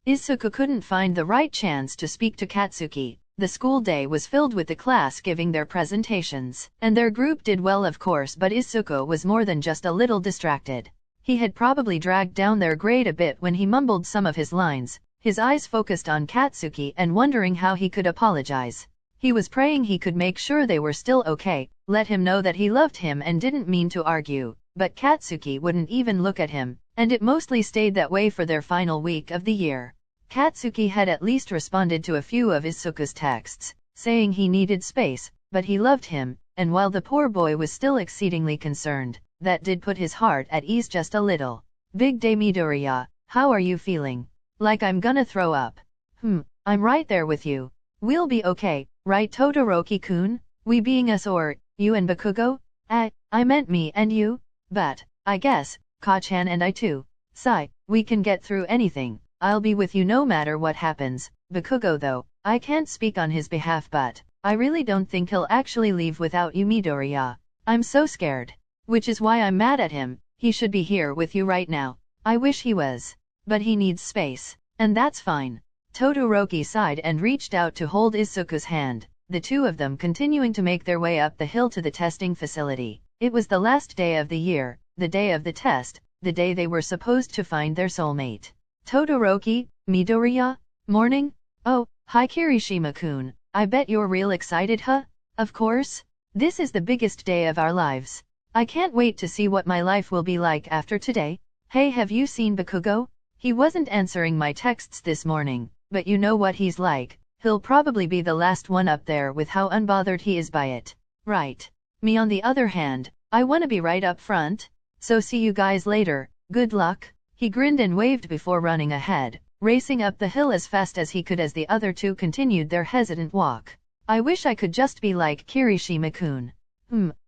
Izuku couldn't find the right chance to speak to Katsuki. The school day was filled with the class giving their presentations, and their group did well of course, but Izuku was more than just a little distracted. He had probably dragged down their grade a bit when he mumbled some of his lines, his eyes focused on Katsuki and wondering how he could apologize. He was praying he could make sure they were still okay, let him know that he loved him and didn't mean to argue, but Katsuki wouldn't even look at him, and it mostly stayed that way for their final week of the year. Katsuki had at least responded to a few of Izuku's texts, saying he needed space, but he loved him, and while the poor boy was still exceedingly concerned, that did put his heart at ease just a little. Big day Midoriya, how are you feeling? Like I'm gonna throw up. I'm right there with you. We'll be okay, right Todoroki-kun? We being us or, you and Bakugo? I meant me and you? But, I guess, Ka-chan and I too. Sigh, we can get through anything. I'll be with you no matter what happens. Bakugo though, I can't speak on his behalf but, I really don't think he'll actually leave without you Midoriya. I'm so scared. Which is why I'm mad at him. He should be here with you right now. I wish he was. But he needs space. And that's fine. Todoroki sighed and reached out to hold Izuku's hand, the two of them continuing to make their way up the hill to the testing facility. It was the last day of the year, the day of the test, the day they were supposed to find their soulmate. Todoroki, Midoriya? Morning? Oh, hi Kirishima-kun, I bet you're real excited huh? Of course. This is the biggest day of our lives. I can't wait to see what my life will be like after today. Hey, have you seen Bakugo? He wasn't answering my texts this morning, but you know what he's like. He'll probably be the last one up there with how unbothered he is by it. Right. Me on the other hand, I wanna be right up front. So see you guys later, good luck. He grinned and waved before running ahead, racing up the hill as fast as he could as the other two continued their hesitant walk. I wish I could just be like Kirishima-kun.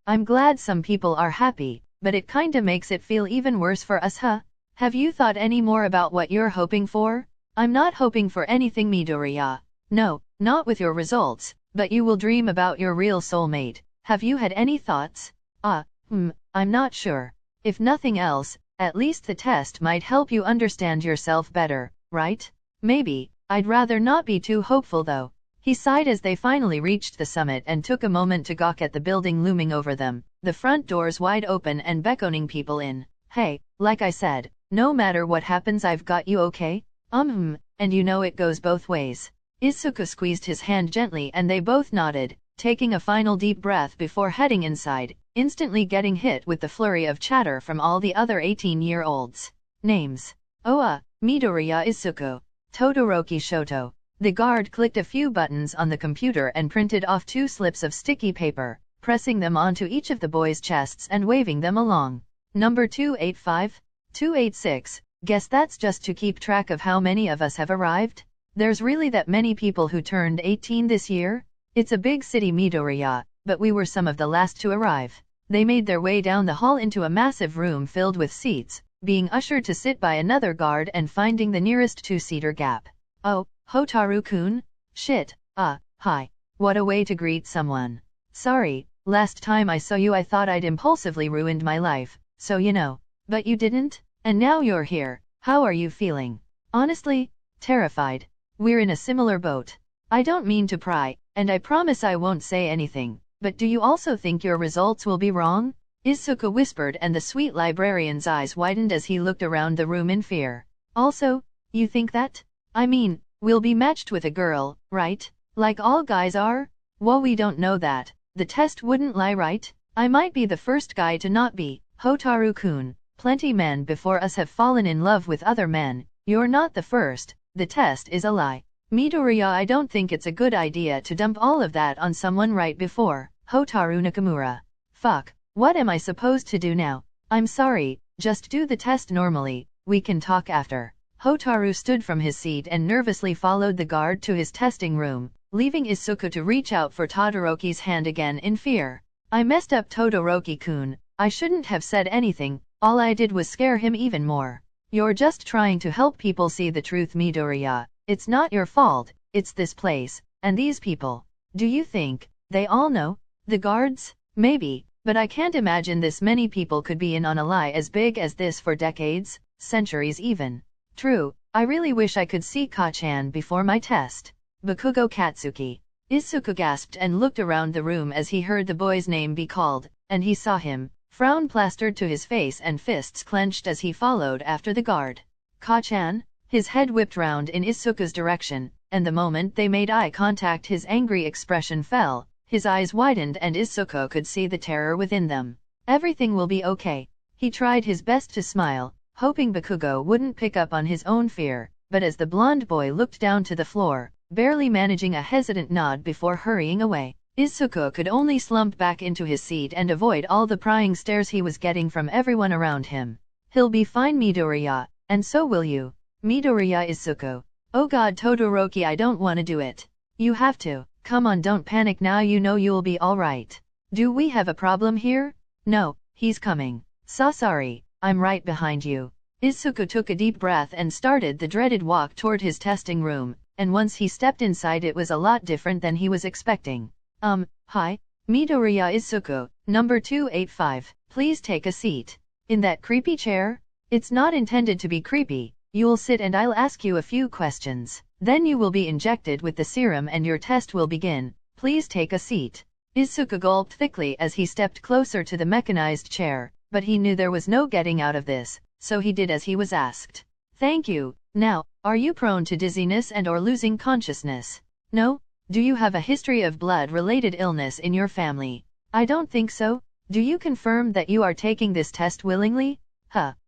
I'm glad some people are happy, but it kinda makes it feel even worse for us huh? Have you thought any more about what you're hoping for? I'm not hoping for anything Midoriya. No, not with your results, but you will dream about your real soulmate. Have you had any thoughts? I'm not sure. If nothing else, at least the test might help you understand yourself better, right? Maybe. I'd rather not be too hopeful though. He sighed as they finally reached the summit and took a moment to gawk at the building looming over them, the front doors wide open and beckoning people in. Hey, like I said, no matter what happens I've got you okay? And you know it goes both ways. Izuku squeezed his hand gently and they both nodded, taking a final deep breath before heading inside, instantly getting hit with the flurry of chatter from all the other 18-year-olds. Names. Midoriya Izuku. Todoroki Shoto. The guard clicked a few buttons on the computer and printed off 2 slips of sticky paper, pressing them onto each of the boys' chests and waving them along. Number 285? 286, guess that's just to keep track of how many of us have arrived? There's really that many people who turned 18 this year? It's a big city Midoriya, but we were some of the last to arrive. They made their way down the hall into a massive room filled with seats, being ushered to sit by another guard and finding the nearest 2-seater gap. Oh, Hotaru-kun? Shit, hi. What a way to greet someone. Sorry, last time I saw you I thought I'd impulsively ruined my life, so you know. But you didn't? And now you're here. How are you feeling? Honestly, terrified. We're in a similar boat. I don't mean to pry, and I promise I won't say anything, but do you also think your results will be wrong? Izuku whispered and the sweet librarian's eyes widened as he looked around the room in fear. Also, you think that? I mean, we'll be matched with a girl, right? Like all guys are? Well, we don't know that. The test wouldn't lie, right? I might be the first guy to not be. Hotaru-kun, plenty men before us have fallen in love with other men. You're not the first. The test is a lie. Midoriya, I don't think it's a good idea to dump all of that on someone right before. Hotaru Nakamura. Fuck, what am I supposed to do now? I'm sorry, just do the test normally. We can talk after. Hotaru stood from his seat and nervously followed the guard to his testing room, leaving Izuku to reach out for Todoroki's hand again in fear. I messed up Todoroki-kun. I shouldn't have said anything, all I did was scare him even more. You're just trying to help people see the truth Midoriya. It's not your fault, it's this place, and these people. Do you think they all know? The guards? Maybe, But I can't imagine this many people could be in on a lie as big as this for decades, centuries even. True, I really wish I could see Ka-chan before my test. Bakugo Katsuki. Izuku gasped and looked around the room as he heard the boy's name be called, and he saw him, frown plastered to his face and fists clenched as he followed after the guard. Ka-chan? His head whipped round in Izuku's direction, and the moment they made eye contact his angry expression fell, his eyes widened and Izuku could see the terror within them. Everything will be okay. He tried his best to smile, hoping Bakugo wouldn't pick up on his own fear, but as the blonde boy looked down to the floor, barely managing a hesitant nod before hurrying away, Izuku could only slump back into his seat and avoid all the prying stares he was getting from everyone around him. He'll be fine, Midoriya, and so will you. Midoriya. Izuku. Oh god, Todoroki, I don't want to do it. You have to. Come on, don't panic now, you know you'll be alright. Do we have a problem here? No, he's coming. Sorry, I'm right behind you. Izuku took a deep breath and started the dreaded walk toward his testing room, and once he stepped inside it was a lot different than he was expecting. Hi, Midoriya. Izuku, number 285, please take a seat. In that creepy chair? It's not intended to be creepy. You'll sit and I'll ask you a few questions. Then you will be injected with the serum and your test will begin. Please take a seat. Izuku gulped thickly as he stepped closer to the mechanized chair, but he knew there was no getting out of this, so he did as he was asked. Thank you. Now, are you prone to dizziness and or losing consciousness? No? Do you have a history of blood-related illness in your family? I don't think so. Do you confirm that you are taking this test willingly?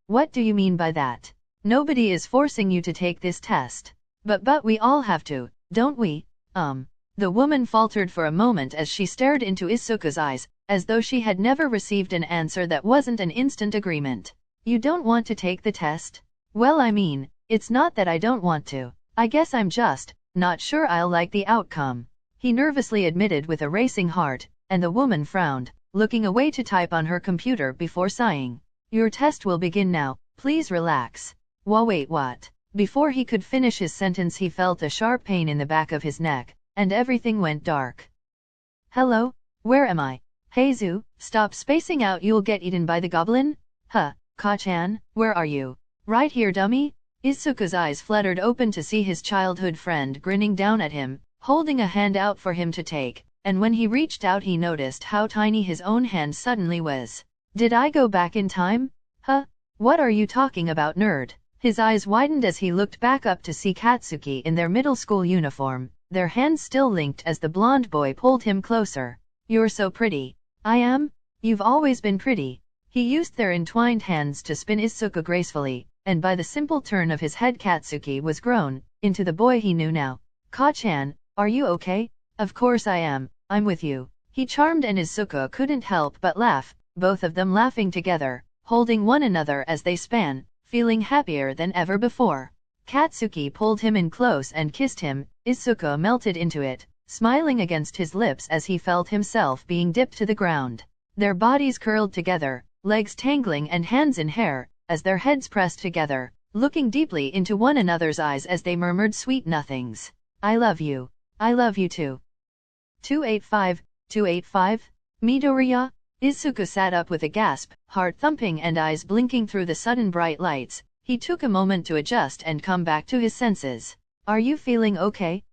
What do you mean by that? Nobody is forcing you to take this test. But we all have to, don't we? The woman faltered for a moment as she stared into Izuku's eyes, as though she had never received an answer that wasn't an instant agreement. You don't want to take the test? Well, I mean, it's not that I don't want to. I guess I'm just not sure I'll like the outcome. He nervously admitted with a racing heart, and the woman frowned, looking away to type on her computer before sighing. Your test will begin now, please relax. Wait, what? Before he could finish his sentence he felt a sharp pain in the back of his neck, and everything went dark. Hello? Where am I? Heizu, stop spacing out, you'll get eaten by the goblin? Ka-chan, where are you? Right here, dummy? Izuku's eyes fluttered open to see his childhood friend grinning down at him, holding a hand out for him to take, and when he reached out he noticed how tiny his own hand suddenly was. Did I go back in time? What are you talking about, nerd? His eyes widened as he looked back up to see Katsuki in their middle school uniform, their hands still linked as the blonde boy pulled him closer. You're so pretty. I am? You've always been pretty. He used their entwined hands to spin Izuku gracefully, and by the simple turn of his head Katsuki was grown into the boy he knew now. Ka-chan, are you okay? Of course I am, I'm with you. He charmed and Izuku couldn't help but laugh, both of them laughing together, holding one another as they span, feeling happier than ever before. Katsuki pulled him in close and kissed him. Izuku melted into it, smiling against his lips as he felt himself being dipped to the ground. Their bodies curled together, legs tangling and hands in hair, as their heads pressed together, looking deeply into one another's eyes as they murmured sweet nothings. I love you. I love you too. 285, 285? Midoriya? Izuku sat up with a gasp, heart thumping and eyes blinking through the sudden bright lights. He took a moment to adjust and come back to his senses. Are you feeling okay?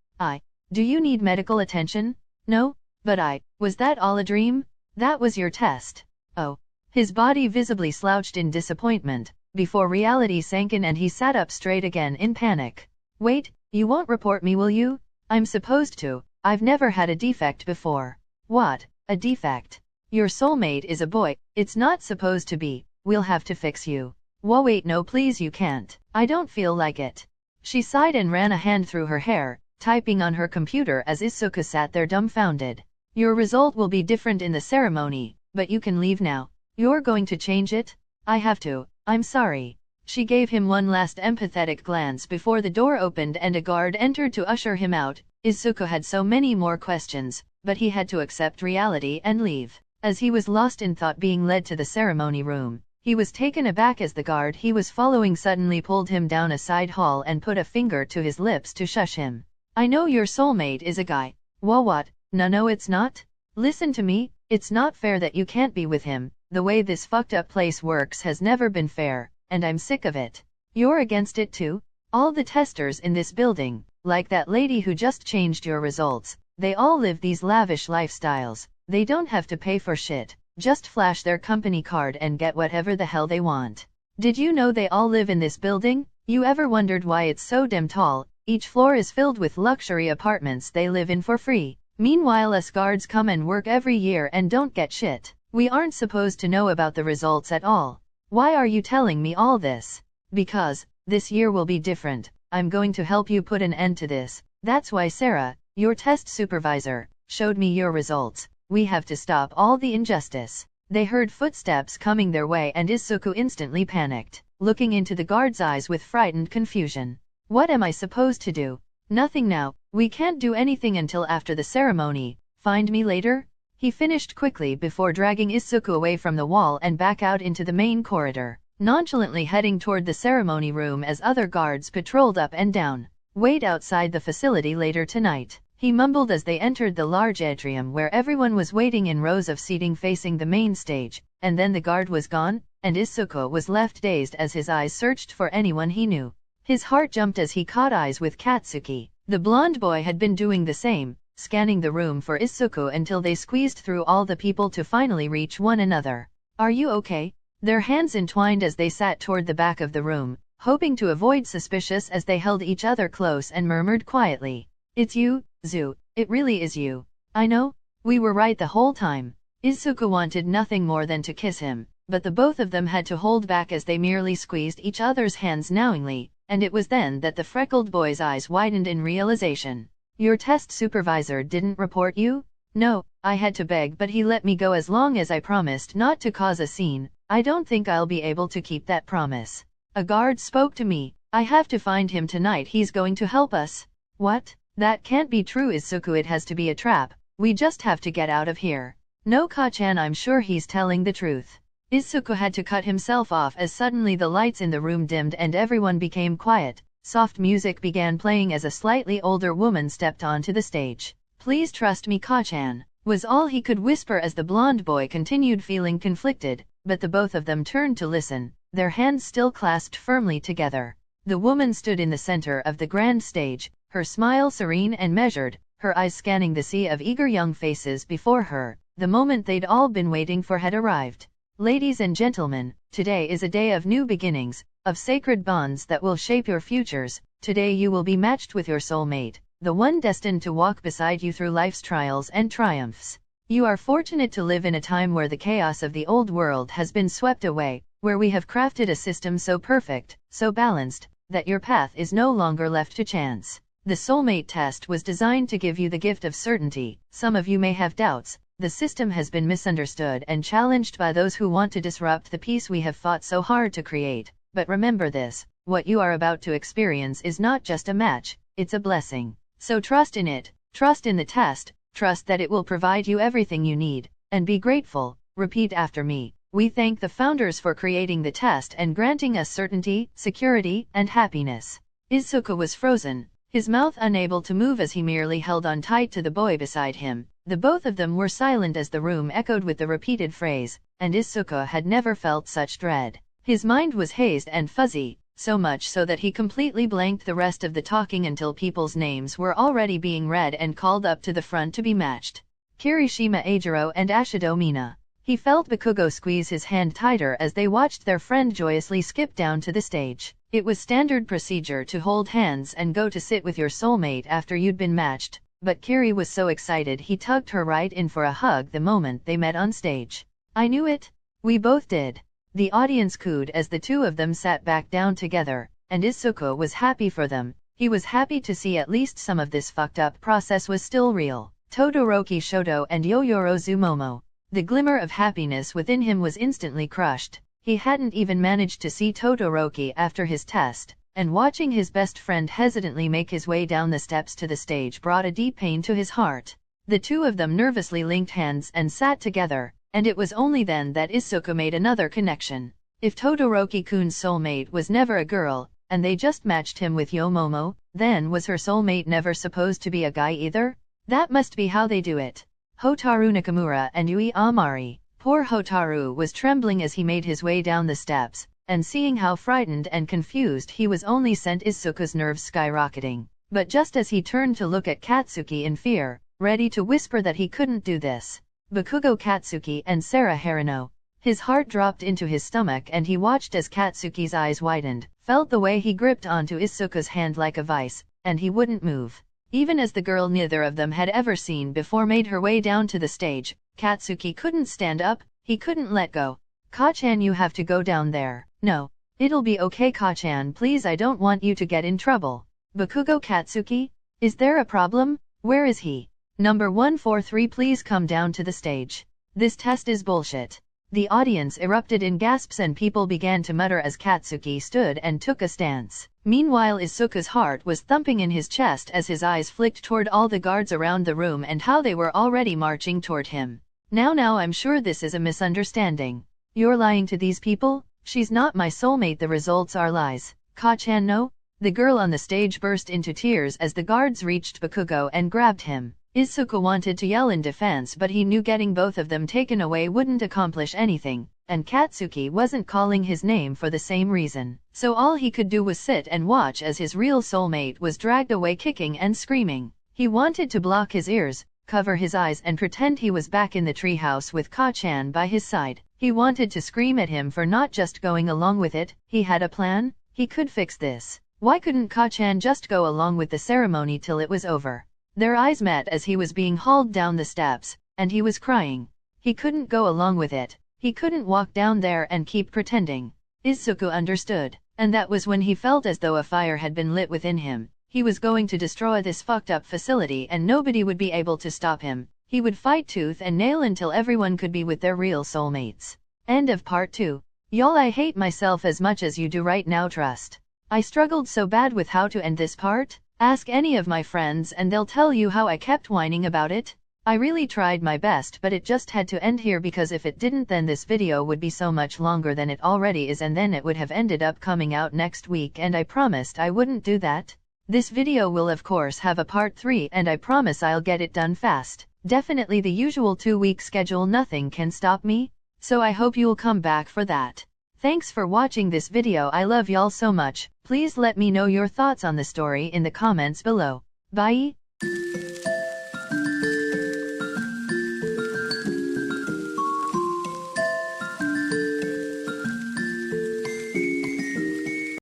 Do you need medical attention? No? But was that all a dream? That was your test. Oh. His body visibly slouched in disappointment, before reality sank in and he sat up straight again in panic. Wait, you won't report me, will you? I'm supposed to. I've never had a defect before. What? A defect? Your soulmate is a boy. It's not supposed to be. We'll have to fix you. Wait, no please, you can't. I don't feel like it. She sighed and ran a hand through her hair, typing on her computer as Izuku sat there dumbfounded. Your result will be different in the ceremony, but you can leave now. You're going to change it? I have to. I'm sorry. She gave him one last empathetic glance before the door opened and a guard entered to usher him out. Izuku had so many more questions, but he had to accept reality and leave. As he was lost in thought being led to the ceremony room, he was taken aback as the guard he was following suddenly pulled him down a side hall and put a finger to his lips to shush him. I know your soulmate is a guy. What? No, it's not. Listen to me. It's not fair that you can't be with him. The way this fucked up place works has never been fair, and I'm sick of it. You're against it too? All the testers in this building, like that lady who just changed your results, they all live these lavish lifestyles. They don't have to pay for shit, just flash their company card and get whatever the hell they want. Did you know they all live in this building? You ever wondered why it's so damn tall? Each floor is filled with luxury apartments they live in for free. Meanwhile us guards come and work every year and don't get shit. We aren't supposed to know about the results at all. Why are you telling me all this? Because this year will be different. I'm going to help you put an end to this. That's why Sarah, your test supervisor, showed me your results. We have to stop all the injustice. They heard footsteps coming their way and Izuku instantly panicked, looking into the guard's eyes with frightened confusion. What am I supposed to do? Nothing now. We can't do anything until after the ceremony. Find me later? He finished quickly before dragging Izuku away from the wall and back out into the main corridor, nonchalantly heading toward the ceremony room as other guards patrolled up and down. Wait outside the facility later tonight, he mumbled as they entered the large atrium where everyone was waiting in rows of seating facing the main stage, and then the guard was gone, and Izuku was left dazed as his eyes searched for anyone he knew. His heart jumped as he caught eyes with Katsuki. The blonde boy had been doing the same, scanning the room for Izuku until they squeezed through all the people to finally reach one another. Are you okay? Their hands entwined as they sat toward the back of the room, hoping to avoid suspicious as they held each other close and murmured quietly. It's you, Zu, it really is you. I know, we were right the whole time. Izuku wanted nothing more than to kiss him, but the both of them had to hold back as they merely squeezed each other's hands knowingly, and it was then that the freckled boy's eyes widened in realization. Your test supervisor didn't report you? No, I had to beg but he let me go as long as I promised not to cause a scene. I don't think I'll be able to keep that promise. A guard spoke to me. I have to find him tonight. He's going to help us. What? That can't be true, Izuku. It has to be a trap. We just have to get out of here. No, Ka-chan, I'm sure he's telling the truth. Izuku had to cut himself off as suddenly the lights in the room dimmed and everyone became quiet. Soft music began playing as a slightly older woman stepped onto the stage. Please trust me, Ka-chan, was all he could whisper as the blonde boy continued feeling conflicted, but the both of them turned to listen, their hands still clasped firmly together. The woman stood in the center of the grand stage, her smile serene and measured, her eyes scanning the sea of eager young faces before her. The moment they'd all been waiting for had arrived. Ladies and gentlemen, today is a day of new beginnings, of sacred bonds that will shape your futures. Today you will be matched with your soulmate, the one destined to walk beside you through life's trials and triumphs. You are fortunate to live in a time where the chaos of the old world has been swept away, where we have crafted a system so perfect, so balanced, that your path is no longer left to chance. The soulmate test was designed to give you the gift of certainty. Some of you may have doubts. The system has been misunderstood and challenged by those who want to disrupt the peace we have fought so hard to create. But remember this, what you are about to experience is not just a match, it's a blessing. So trust in it, trust in the test, trust that it will provide you everything you need, and be grateful. Repeat after me. We thank the founders for creating the test and granting us certainty, security, and happiness. Izuku was frozen, his mouth unable to move as he merely held on tight to the boy beside him. The both of them were silent as the room echoed with the repeated phrase, and Izuku had never felt such dread. His mind was hazed and fuzzy, so much so that he completely blanked the rest of the talking until people's names were already being read and called up to the front to be matched. Kirishima Eijiro and Ashido Mina. He felt Bakugo squeeze his hand tighter as they watched their friend joyously skip down to the stage. It was standard procedure to hold hands and go to sit with your soulmate after you'd been matched. But Kiri was so excited he tugged her right in for a hug the moment they met on stage. I knew it. We both did. The audience cooed as the two of them sat back down together, and Izuku was happy for them. He was happy to see at least some of this fucked up process was still real. Todoroki Shoto and Yoyoro Zumomo. The glimmer of happiness within him was instantly crushed. He hadn't even managed to see Todoroki after his test, and watching his best friend hesitantly make his way down the steps to the stage brought a deep pain to his heart. The two of them nervously linked hands and sat together, and it was only then that Izuku made another connection. If Todoroki-kun's soulmate was never a girl, and they just matched him with Yomomo, then was her soulmate never supposed to be a guy either? That must be how they do it. Hotaru Nakamura and Yui Amari. Poor Hotaru was trembling as he made his way down the steps, and seeing how frightened and confused he was only sent Izuku's nerves skyrocketing. But just as he turned to look at Katsuki in fear, ready to whisper that he couldn't do this, Bakugo Katsuki and Sarah Harino. His heart dropped into his stomach and he watched as Katsuki's eyes widened, felt the way he gripped onto Izuku's hand like a vice, and he wouldn't move. Even as the girl neither of them had ever seen before made her way down to the stage, Katsuki couldn't stand up, he couldn't let go. "Ka-chan, you have to go down there." "No. It'll be okay, Ka-chan, please, I don't want you to get in trouble." "Bakugo Katsuki? Is there a problem? Where is he?" "Number 143, please come down to the stage. This test is bullshit." The audience erupted in gasps and people began to mutter as Katsuki stood and took a stance. Meanwhile Izuku's heart was thumping in his chest as his eyes flicked toward all the guards around the room and how they were already marching toward him. Now I'm sure this is a misunderstanding. You're lying to these people? She's not my soulmate, the results are lies. Ka-chan, no? The girl on the stage burst into tears as the guards reached Bakugo and grabbed him. Izuku wanted to yell in defense, but he knew getting both of them taken away wouldn't accomplish anything, and Katsuki wasn't calling his name for the same reason. So all he could do was sit and watch as his real soulmate was dragged away kicking and screaming. He wanted to block his ears, cover his eyes and pretend he was back in the treehouse with Ka-chan by his side. He wanted to scream at him for not just going along with it. He had a plan. He could fix this. Why couldn't Ka-chan just go along with the ceremony till it was over? Their eyes met as he was being hauled down the steps, and he was crying. He couldn't go along with it. He couldn't walk down there and keep pretending. Izuku understood, and that was when he felt as though a fire had been lit within him. He was going to destroy this fucked up facility and nobody would be able to stop him. He would fight tooth and nail until everyone could be with their real soulmates. End of part 2. Y'all, I hate myself as much as you do right now, trust. I struggled so bad with how to end this part. Ask any of my friends and they'll tell you how I kept whining about it. I really tried my best, but it just had to end here because if it didn't then this video would be so much longer than it already is and then it would have ended up coming out next week and I promised I wouldn't do that. This video will of course have a part 3 and I promise I'll get it done fast. Definitely the usual 2-week schedule, nothing can stop me. So I hope you'll come back for that. Thanks for watching this video. I love y'all so much. Please let me know your thoughts on the story in the comments below. Bye!